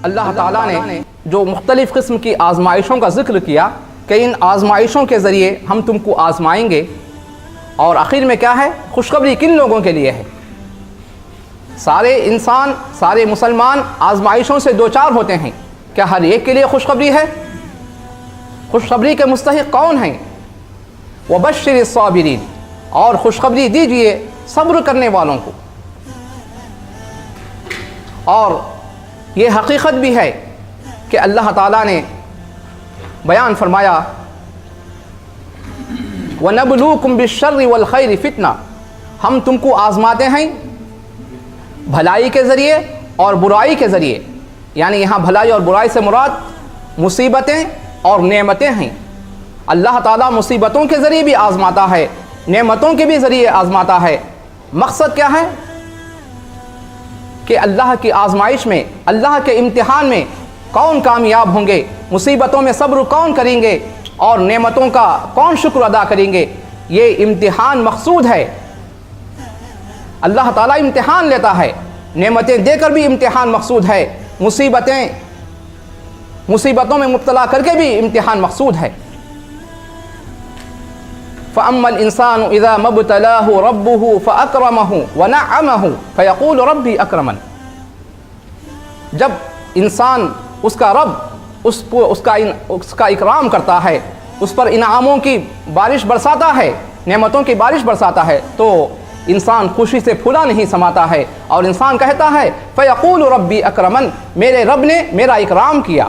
اللہ تعالیٰ نے جو مختلف قسم کی آزمائشوں کا ذکر کیا کہ ان آزمائشوں کے ذریعے ہم تم کو آزمائیں گے، اور آخر میں کیا ہے؟ خوشخبری کن لوگوں کے لیے ہے؟ سارے انسان، سارے مسلمان آزمائشوں سے دوچار ہوتے ہیں، کیا ہر ایک کے لیے خوشخبری ہے؟ خوشخبری کے مستحق کون ہیں؟ وبشر الصابرین، اور خوشخبری دیجئے صبر کرنے والوں کو۔ اور یہ حقیقت بھی ہے کہ اللہ تعالیٰ نے بیان فرمایا وَنَبْلُوكُمْ بِالشَّرِّ وَالْخَيْرِ فِتْنَةً، ہم تم کو آزماتے ہیں بھلائی کے ذریعے اور برائی کے ذریعے، یعنی یہاں بھلائی اور برائی سے مراد مصیبتیں اور نعمتیں ہیں۔ اللہ تعالیٰ مصیبتوں کے ذریعے بھی آزماتا ہے، نعمتوں کے بھی ذریعے آزماتا ہے۔ مقصد کیا ہے؟ کہ اللہ کی آزمائش میں، اللہ کے امتحان میں کون کامیاب ہوں گے، مصیبتوں میں صبر کون کریں گے، اور نعمتوں کا کون شکر ادا کریں گے۔ یہ امتحان مقصود ہے، اللہ تعالیٰ امتحان لیتا ہے، نعمتیں دے کر بھی امتحان مقصود ہے، مصیبتوں میں مبتلا کر کے بھی امتحان مقصود ہے۔ فَأَمَّا الْإِنسَانُ إِذَا مَبْتَلَاهُ رَبُّهُ فَأَكْرَمَهُ وَنَعَّمَهُ فَيَقُولُ رَبِّي أَكْرَمَنِ، جب انسان اس کا رب اس کا اکرام کرتا ہے، اس پر انعاموں کی بارش برساتا ہے، نعمتوں کی بارش برساتا ہے، تو انسان خوشی سے پھولا نہیں سماتا ہے، اور انسان کہتا ہے فَيَقُولُ رَبِّي أَكْرَمَنِ، میرے رب نے میرا اکرام کیا۔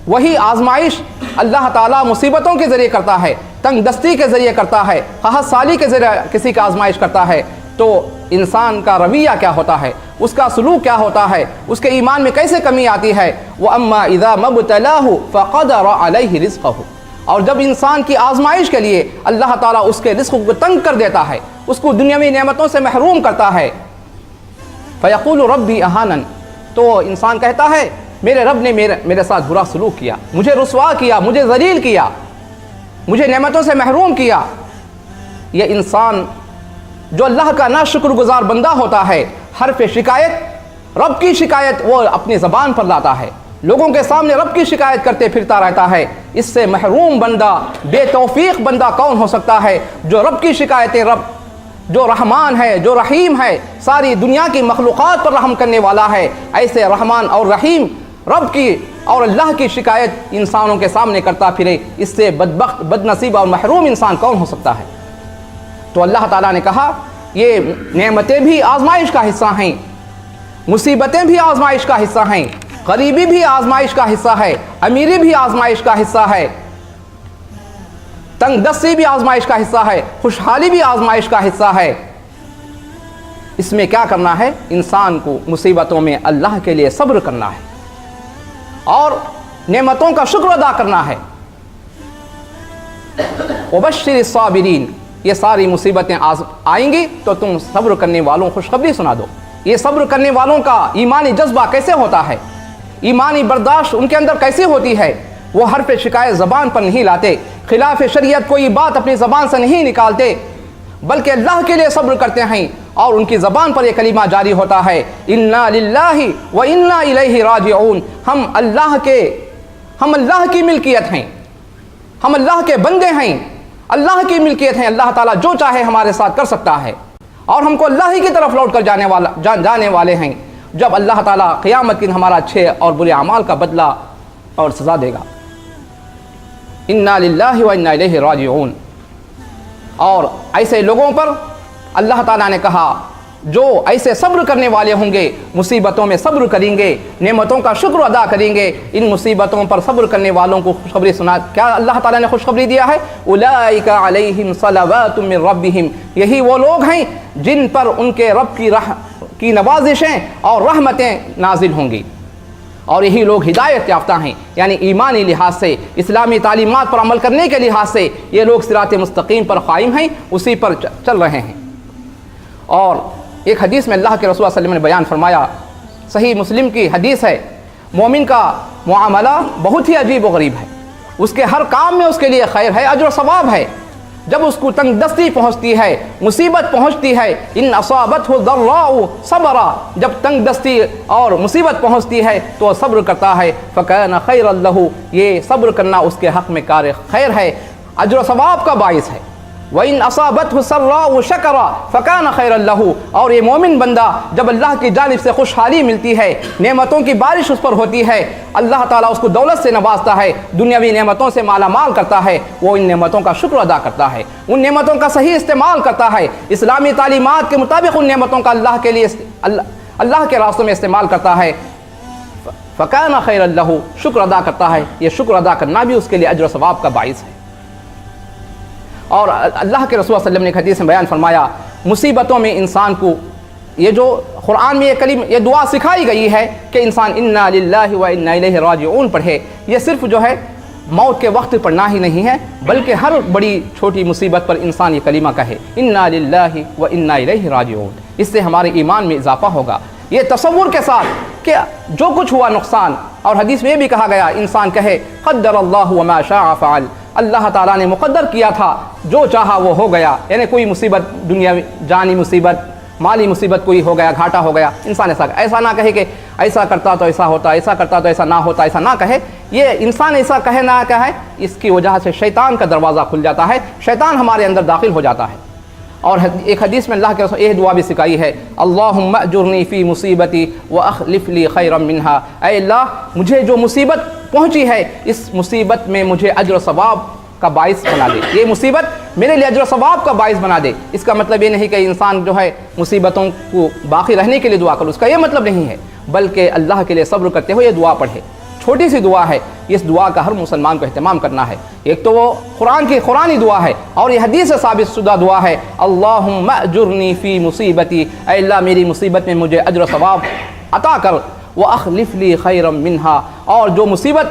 وہی آزمائش اللہ تعالیٰ مصیبتوں کے ذریعے کرتا ہے، تنگ دستی کے ذریعے کرتا ہے، قحط سالی کے ذریعے کسی کا آزمائش کرتا ہے، تو انسان کا رویہ کیا ہوتا ہے، اس کا سلوک کیا ہوتا ہے، اس کے ایمان میں کیسے کمی آتی ہے۔ وَأَمَّا إِذَا مَبْتَلَاهُ فَقَدَرَ عَلَيْهِ رِزْقَهُ، اور جب انسان کی آزمائش کے لیے اللہ تعالیٰ اس کے رزق کو تنگ کر دیتا ہے، اس کو دنیاوی نعمتوں سے محروم کرتا ہے، فَيَقُولُ رَبِّي أَهَانَنِ، تو انسان کہتا ہے میرے رب نے میرے ساتھ برا سلوک کیا، مجھے رسوا کیا، مجھے ذلیل کیا، مجھے نعمتوں سے محروم کیا۔ یہ انسان جو اللہ کا ناشکر گزار بندہ ہوتا ہے، حرف شکایت، رب کی شکایت وہ اپنی زبان پر لاتا ہے، لوگوں کے سامنے رب کی شکایت کرتے پھرتا رہتا ہے۔ اس سے محروم بندہ، بے توفیق بندہ کون ہو سکتا ہے جو رب کی شکایتیں، رب جو رحمان ہے، جو رحیم ہے، ساری دنیا کی مخلوقات پر رحم کرنے والا ہے، ایسے رحمان اور رحیم رب کی اور اللہ کی شکایت انسانوں کے سامنے کرتا پھرے، اس سے بدبخت، بد نصیب اور محروم انسان کون ہو سکتا ہے؟ تو اللہ تعالیٰ نے کہا یہ نعمتیں بھی آزمائش کا حصہ ہیں، مصیبتیں بھی آزمائش کا حصہ ہیں، غریبی بھی آزمائش کا حصہ ہے، امیری بھی آزمائش کا حصہ ہے، تنگ دستی بھی آزمائش کا حصہ ہے، خوشحالی بھی آزمائش کا حصہ ہے۔ اس میں کیا کرنا ہے؟ انسان کو مصیبتوں میں اللہ کے لیے صبر کرنا ہے اور نعمتوں کا شکر ادا کرنا ہے۔ وبشر الصابرین، یہ ساری مصیبتیں آئیں گی تو تم صبر کرنے والوں خوشخبری سنا دو۔ یہ صبر کرنے والوں کا ایمانی جذبہ کیسے ہوتا ہے، ایمانی برداشت ان کے اندر کیسی ہوتی ہے؟ وہ حرف شکایت زبان پر نہیں لاتے، خلاف شریعت کوئی بات اپنی زبان سے نہیں نکالتے، بلکہ اللہ کے لیے صبر کرتے ہیں، اور ان کی زبان پر یہ کلمہ جاری ہوتا ہے انا للہ و انا الیہ راجعون، ہم اللہ کی ملکیت ہیں، ہم اللہ کے بندے ہیں، اللہ کی ملکیت ہیں، اللہ تعالیٰ جو چاہے ہمارے ساتھ کر سکتا ہے، اور ہم کو اللہ ہی کی طرف لوٹ کر جانے والے ہیں، جب اللہ تعالیٰ قیامت کے دن ہمارا اچھے اور برے اعمال کا بدلہ اور سزا دے گا۔ انا للہ و انا الیہ راجعون۔ اور ایسے لوگوں پر اللہ تعالیٰ نے کہا جو ایسے صبر کرنے والے ہوں گے، مصیبتوں میں صبر کریں گے، نعمتوں کا شکر ادا کریں گے، ان مصیبتوں پر صبر کرنے والوں کو خوشخبری سنا۔ کیا اللہ تعالیٰ نے خوشخبری دیا ہے؟ اولئک علیہم صلوات من ربہم، یہی وہ لوگ ہیں جن پر ان کے رب کی نوازشیں اور رحمتیں نازل ہوں گی، اور یہی لوگ ہدایت یافتہ ہیں، یعنی ایمانی لحاظ سے، اسلامی تعلیمات پر عمل کرنے کے لحاظ سے یہ لوگ صراط مستقیم پر قائم ہیں، اسی پر چل رہے ہیں۔ اور ایک حدیث میں اللہ کے رسول صلی اللہ علیہ وسلم نے بیان فرمایا، صحیح مسلم کی حدیث ہے، مومن کا معاملہ بہت ہی عجیب و غریب ہے، اس کے ہر کام میں اس کے لیے خیر ہے، اجر و ثواب ہے۔ جب اس کو تنگ دستی پہنچتی ہے، مصیبت پہنچتی ہے، ان اصابتہ ضراء صبر، جب تنگ دستی اور مصیبت پہنچتی ہے تو صبر کرتا ہے، فکان خیرا لہ، یہ صبر کرنا اس کے حق میں کار خیر ہے، اجر و ثواب کا باعث ہے۔ وَإِنْ أَصَابَتْهُ سَرَّاءُ شَكَرَ فَكَانَ خَيْرًا لَهُ، اور یہ مومن بندہ جب اللہ کی جانب سے خوشحالی ملتی ہے، نعمتوں کی بارش اس پر ہوتی ہے، اللہ تعالیٰ اس کو دولت سے نوازتا ہے، دنیاوی نعمتوں سے مالا مال کرتا ہے، وہ ان نعمتوں کا شکر ادا کرتا ہے، ان نعمتوں کا صحیح استعمال کرتا ہے، اسلامی تعلیمات کے مطابق ان نعمتوں کا اللہ کے لیے اللہ کے راستوں میں استعمال کرتا ہے، فَكَانَ خَيْرًا لَهُ، شکر ادا کرتا ہے۔ یہ شکر ادا کرنا بھی اس کے لیے اجر و ثواب کا باعث ہے۔ اور اللہ کے رسول صلی اللہ علیہ وسلم نے ایک حدیث میں بیان فرمایا، مصیبتوں میں انسان کو یہ جو قرآن میں یہ دعا سکھائی گئی ہے کہ انسان انا للہ و انا الیہ راجعون پڑھے، یہ صرف جو ہے موت کے وقت پڑھنا ہی نہیں ہے، بلکہ ہر بڑی چھوٹی مصیبت پر انسان یہ کلمہ کہے انا للہ و انا الیہ راجعون، اس سے ہمارے ایمان میں اضافہ ہوگا، یہ تصور کے ساتھ کہ جو کچھ ہوا نقصان، اور حدیث میں یہ بھی کہا گیا انسان کہے قدر اللہ وما شاء فعل، اللہ تعالیٰ نے مقدر کیا تھا، جو چاہا وہ ہو گیا، یعنی کوئی مصیبت، دنیا جانی مصیبت، مالی مصیبت کوئی ہو گیا، گھاٹا ہو گیا، انسان ایسا نہ کہے کہ ایسا کرتا تو ایسا ہوتا، ایسا کرتا تو ایسا نہ ہوتا، ایسا نہ کہے، یہ انسان ایسا کہے نہ کہے، اس کی وجہ سے شیطان کا دروازہ کھل جاتا ہے، شیطان ہمارے اندر داخل ہو جاتا ہے۔ اور ایک حدیث میں اللہ کے رسول یہ دعا بھی سکھائی ہے، اللہم اجرنی فی مصیبتی واخلف لی خیرا منہا، اے اللہ مجھے جو مصیبت پہنچی ہے اس مصیبت میں مجھے اجر و ثواب کا باعث بنا دے، یہ مصیبت میرے لیے اجر و ثواب کا باعث بنا دے۔ اس کا مطلب یہ نہیں کہ انسان جو ہے مصیبتوں کو باقی رہنے کے لیے دعا کرو، اس کا یہ مطلب نہیں ہے، بلکہ اللہ کے لیے صبر کرتے ہوئے یہ دعا پڑھے، چھوٹی سی دعا ہے، اس دعا کا ہر مسلمان کو اہتمام کرنا ہے۔ ایک تو وہ قرآنی دعا ہے، اور یہ حدیث سے ثابت شدہ دعا ہے، اللہم اجرنی فی مصیبتی، اے اللہ میری مصیبت میں مجھے اجر و ثواب عطا کر، واخلف لی خیرا منہا، اور جو مصیبت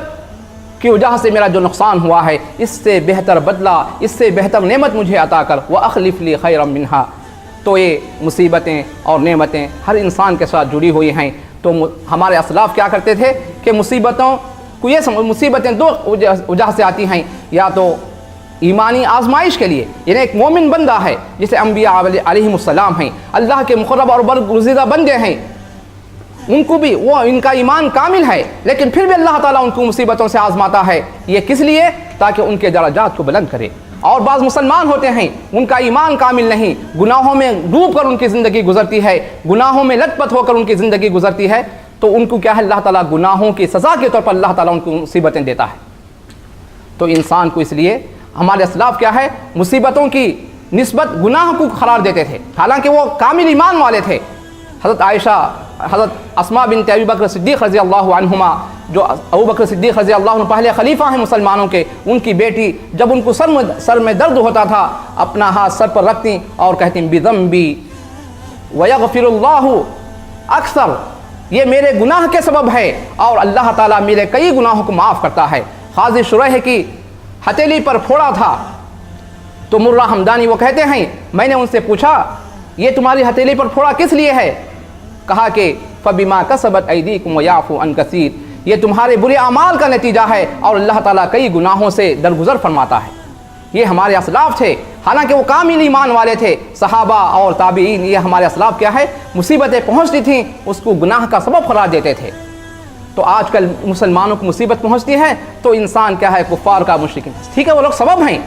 کی وجہ سے میرا جو نقصان ہوا ہے اس سے بہتر بدلہ، اس سے بہتر نعمت مجھے عطا کر، واخلف لی خیرا منہا۔ تو یہ مصیبتیں اور نعمتیں ہر انسان کے ساتھ جڑی ہوئی ہیں۔ تو ہمارے اسلاف کیا کرتے تھے کہ مصیبتوں کو مصیبتیں دو وجہ سے آتی ہیں، یا تو ایمانی آزمائش کے لیے، یعنی ایک مومن بندہ ہے جسے انبیاء علیہم السلام ہیں، اللہ کے مقرب اور برگزیدہ بندے ہیں، ان کو بھی وہ ان کا ایمان کامل ہے، لیکن پھر بھی اللہ تعالیٰ ان کو مصیبتوں سے آزماتا ہے، یہ کس لیے؟ تاکہ ان کے درجات کو بلند کرے۔ اور بعض مسلمان ہوتے ہیں ان کا ایمان کامل نہیں، گناہوں میں ڈوب کر ان کی زندگی گزرتی ہے، گناہوں میں لت پت ہو کر ان کی زندگی گزرتی ہے، تو ان کو کیا ہے، اللہ تعالیٰ گناہوں کی سزا کے طور پر اللہ تعالیٰ ان کو مصیبتیں دیتا ہے۔ تو انسان کو اس لیے ہمارے اسلاف کیا ہے، مصیبتوں کی نسبت گناہ کو قرار دیتے تھے، حالانکہ وہ کامل ایمان والے تھے۔ حضرت عائشہ، حضرت اسماء بنت ابی بکر صدیق رضی اللہ عنہما، جو ابو بکر صدیق رضی اللہ عنہ پہلے خلیفہ ہیں مسلمانوں کے، ان کی بیٹی جب ان کو سر میں درد ہوتا تھا اپنا ہاتھ سر پر رکھتی اور کہتی بذنبی ویغفر اللہ اکثر، یہ میرے گناہ کے سبب ہے اور اللہ تعالیٰ میرے کئی گناہوں کو معاف کرتا ہے۔ قاضی شریح کی ہتھیلی پر پھوڑا تھا تو مرہ ہمدانی وہ کہتے ہیں میں نے ان سے پوچھا یہ تمہاری ہتھیلی پر پھوڑا کس لیے ہے؟ کہا کہ فبما کسبت ایدیکم ویعفو عن کثیر، یہ تمہارے برے اعمال کا نتیجہ ہے اور اللہ تعالیٰ کئی گناہوں سے درگزر فرماتا ہے۔ یہ ہمارے اسلاف تھے، حالانکہ وہ کامل ایمان والے تھے، صحابہ اور تابعین، یہ ہمارے اسلاف کیا ہے، مصیبتیں پہنچتی تھیں اس کو گناہ کا سبب قرار دیتے تھے۔ تو آج کل مسلمانوں کو مصیبت پہنچتی ہے تو انسان کیا ہے، کفار کا مشرک، ٹھیک ہے وہ لوگ سبب ہیں،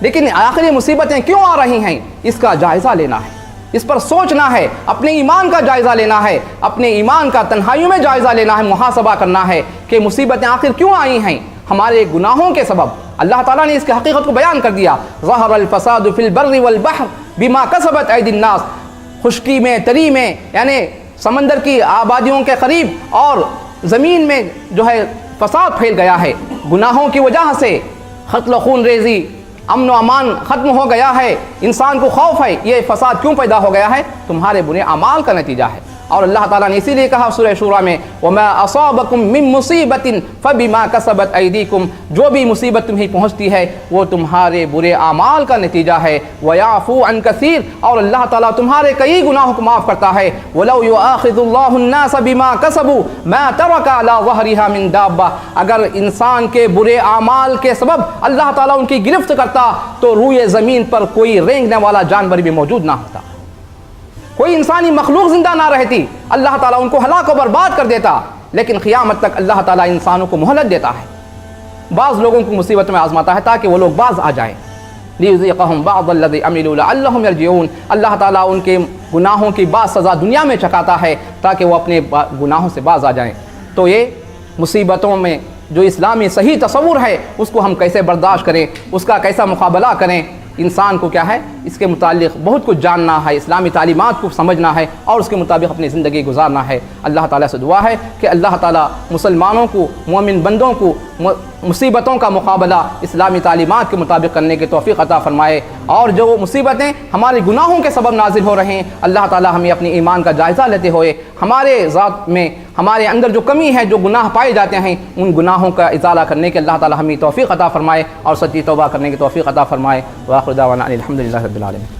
لیکن آخر یہ مصیبتیں کیوں آ رہی ہیں اس کا جائزہ لینا ہے، اس پر سوچنا ہے، اپنے ایمان کا جائزہ لینا ہے، اپنے ایمان کا تنہائیوں میں جائزہ لینا ہے، محاسبہ کرنا ہے کہ مصیبتیں آخر کیوں آئی ہیں، ہمارے گناہوں کے سبب۔ اللہ تعالیٰ نے اس کی حقیقت کو بیان کر دیا، ظہر الفساد فی البر والبحر بما کسبت ایدی الناس، خشکی میں، تری میں، یعنی سمندر کی آبادیوں کے قریب اور زمین میں جو ہے فساد پھیل گیا ہے، گناہوں کی وجہ سے قتل و خون ریزی، امن و امان ختم ہو گیا ہے، انسان کو خوف ہے، یہ فساد کیوں پیدا ہو گیا ہے؟ تمہارے برے اعمال کا نتیجہ ہے۔ اور اللہ تعالیٰ نے اسی لیے کہا سورہ شورا میں وَمَا أَصَابَكُم مِّن مُّصِيبَةٍ فَبِمَا كَسَبَتْ أَيْدِيكُم، جو بھی مصیبت تمہیں پہنچتی ہے وہ تمہارے برے اعمال کا نتیجہ ہے، وَيَعْفُو عَن كَثِيرٍ، اور اللہ تعالیٰ تمہارے کئی گناہوں کو معاف کرتا ہے، وَلَوْ يُؤَاخِذُ اللَّهُ النَّاسَ بِمَا كَسَبُوا مَا تَرَكَ عَلَى ظَهْرِهَا مِن دَابَّةٍ، اگر انسان کے برے اعمال کے سبب اللہ تعالیٰ ان کی گرفت کرتا تو روئے زمین پر کوئی رینگنے والا جانور بھی موجود نہ ہوتا، کوئی انسانی مخلوق زندہ نہ رہتی، اللہ تعالیٰ ان کو ہلاک و برباد کر دیتا، لیکن قیامت تک اللہ تعالیٰ انسانوں کو مہلت دیتا ہے، بعض لوگوں کو مصیبت میں آزماتا ہے تاکہ وہ لوگ باز آ جائیں، لِيُذِيقَهُمْ بَعْضَ الَّذِي عَمِلُوا لَعَلَّهُمْ يَرْجِعُونَ، اللہ تعالیٰ ان کے گناہوں کی بعض سزا دنیا میں چکاتا ہے تاکہ وہ اپنے گناہوں سے باز آ جائیں۔ تو یہ مصیبتوں میں جو اسلامی صحیح تصور ہے اس کو ہم کیسے برداشت کریں، اس کا کیسا مقابلہ کریں، انسان کو کیا ہے اس کے متعلق بہت کچھ جاننا ہے، اسلامی تعلیمات کو سمجھنا ہے اور اس کے مطابق اپنی زندگی گزارنا ہے۔ اللہ تعالیٰ سے دعا ہے کہ اللہ تعالیٰ مسلمانوں کو، مومن بندوں کو مصیبتوں کا مقابلہ اسلامی تعلیمات کے مطابق کرنے کی توفیق عطا فرمائے، اور جو مصیبتیں ہمارے گناہوں کے سبب نازل ہو رہے ہیں اللہ تعالیٰ ہمیں اپنی ایمان کا جائزہ لیتے ہوئے ہمارے ذات میں، ہمارے اندر جو کمی ہے، جو گناہ پائے جاتے ہیں، ان گناہوں کا ازالہ کرنے کے اللہ تعالیٰ ہمیں توفیق عطا فرمائے اور سچی توبہ کرنے کی توفیق عطا فرمائے۔ وآخر دعوانا ان الحمد للہ رب العالمین۔